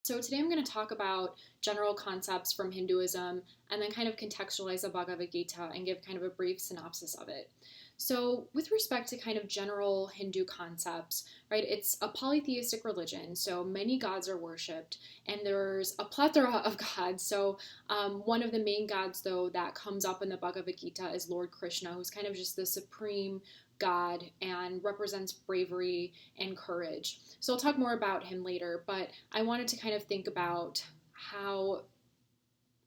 So today I'm going to talk about general concepts from Hinduism and then kind of contextualize the Bhagavad Gita and give kind of a brief synopsis of it. So, with respect to kind of general Hindu concepts, right, it's a polytheistic religion, so many gods are worshipped, and there's a plethora of gods. So, one of the main gods, though, that comes up in the Bhagavad Gita is Lord Krishna, who's kind of just the supreme God and represents bravery and courage. So, I'll talk more about him later, but I wanted to kind of think about how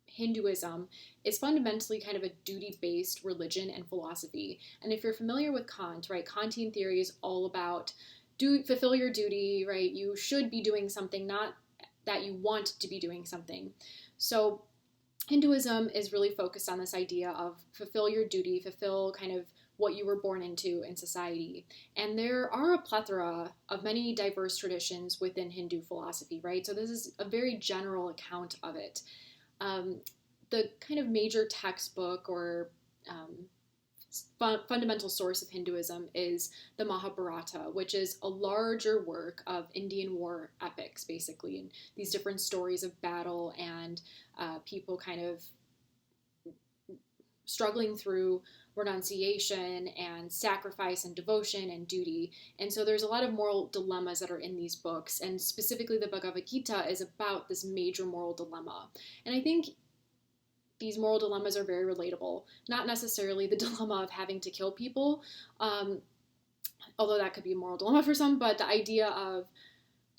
Hinduism is fundamentally kind of a duty based religion and philosophy. And if you're familiar with Kant, right, Kantian theory is all about fulfill your duty, right? You should be doing something, not that you want to be doing something. So Hinduism is really focused on this idea of fulfill your duty, fulfill kind of what you were born into in society. And there are a plethora of many diverse traditions within Hindu philosophy, right? So this is a very general account of it. Um, the kind of major textbook or fundamental source of Hinduism is the Mahabharata, which is a larger work of Indian war epics, basically, and these different stories of battle and people kind of struggling through renunciation and sacrifice and devotion and duty. And so there's a lot of moral dilemmas that are in these books. And specifically, the Bhagavad Gita is about this major moral dilemma. And I think these moral dilemmas are very relatable. Not necessarily the dilemma of having to kill people, although that could be a moral dilemma for some, but the idea of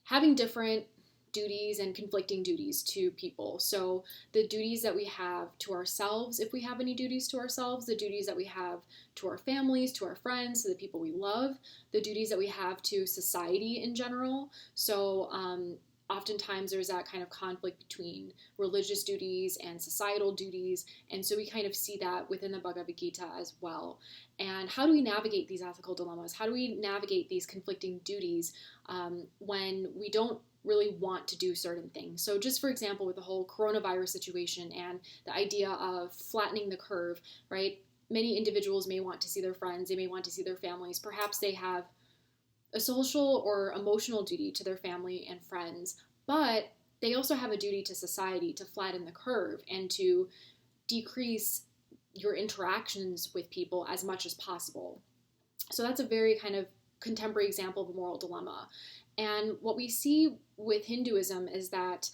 having different duties and conflicting duties to people. So the duties that we have to ourselves, if we have any duties to ourselves, the duties that we have to our families, to our friends, to the people we love, the duties that we have to society in general. So oftentimes there's that kind of conflict between religious duties and societal duties, and so we kind of see that within the Bhagavad Gita as well. And how do we navigate these ethical dilemmas? How do we navigate these conflicting duties when we don't really want to do certain things? So just for example, with the whole coronavirus situation and the idea of flattening the curve, right? Many individuals may want to see their friends, they may want to see their families, perhaps they have a social or emotional duty to their family and friends, but they also have a duty to society to flatten the curve and to decrease your interactions with people as much as possible. So that's a very kind of contemporary example of a moral dilemma. And what we see with Hinduism is that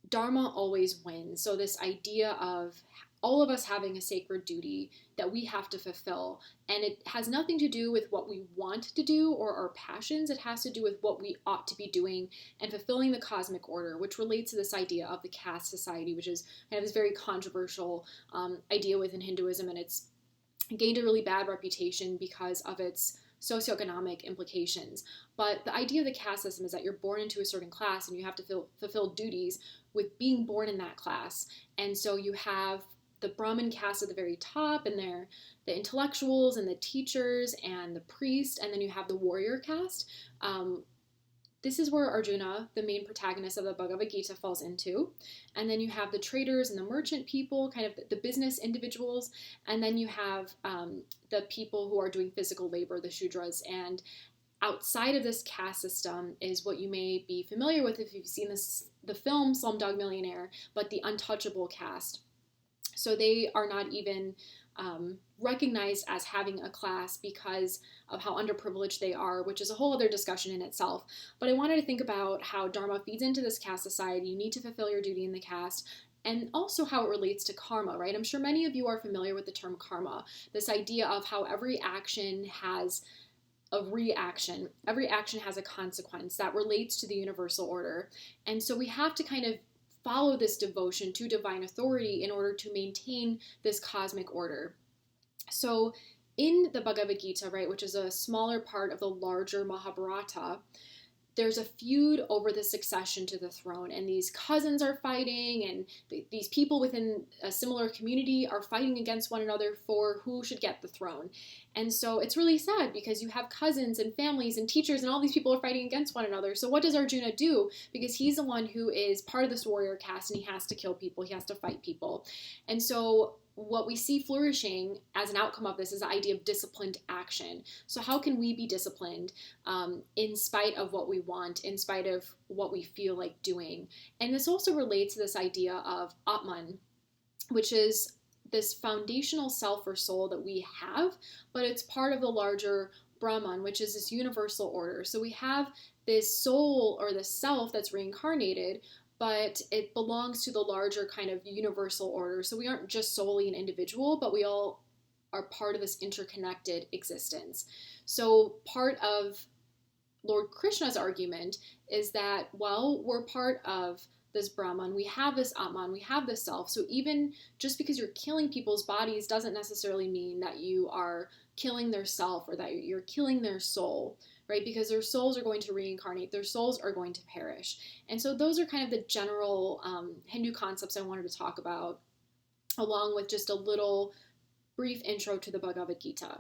Dharma always wins. So this idea of all of us having a sacred duty that we have to fulfill. And it has nothing to do with what we want to do or our passions. It has to do with what we ought to be doing and fulfilling the cosmic order, which relates to this idea of the caste society, which is kind of this very controversial idea within Hinduism. And it's gained a really bad reputation because of its socioeconomic implications. But the idea of the caste system is that you're born into a certain class and you have to fulfill duties with being born in that class. And so you have the Brahmin caste at the very top, and they're the intellectuals and the teachers and the priest, and then you have the warrior caste. This is where Arjuna, the main protagonist of the Bhagavad Gita, falls into. And then you have the traders and the merchant people, kind of the business individuals. And then you have the people who are doing physical labor, the Shudras. And outside of this caste system is what you may be familiar with if you've seen the film Slumdog Millionaire, but the untouchable caste. So they are not even recognized as having a class because of how underprivileged they are, which is a whole other discussion in itself. But I wanted to think about how Dharma feeds into this caste society. You need to fulfill your duty in the caste, and also how it relates to karma, right? I'm sure many of you are familiar with the term karma, this idea of how every action has a reaction. Every action has a consequence that relates to the universal order. And so we have to kind of follow this devotion to divine authority in order to maintain this cosmic order. So in the Bhagavad Gita, right, which is a smaller part of the larger Mahabharata, there's a feud over the succession to the throne, and these cousins are fighting, and these people within a similar community are fighting against one another for who should get the throne. And so it's really sad because you have cousins and families and teachers and all these people are fighting against one another. So what does Arjuna do? Because he's the one who is part of this warrior caste and he has to kill people, he has to fight people. And so what we see flourishing as an outcome of this is the idea of disciplined action. So how can we be disciplined in spite of what we want, in spite of what we feel like doing? And this also relates to this idea of Atman, which is this foundational self or soul that we have, but it's part of the larger Brahman, which is this universal order. So we have this soul or the self that's reincarnated, but it belongs to the larger kind of universal order. So we aren't just solely an individual, but we all are part of this interconnected existence. So part of Lord Krishna's argument is that, well, we're part of this Brahman, we have this Atman, we have this self. So even just because you're killing people's bodies doesn't necessarily mean that you are killing their self or that you're killing their soul, right? Because their souls are going to reincarnate, their souls are going to perish. And so those are kind of the general Hindu concepts I wanted to talk about, along with just a little brief intro to the Bhagavad Gita.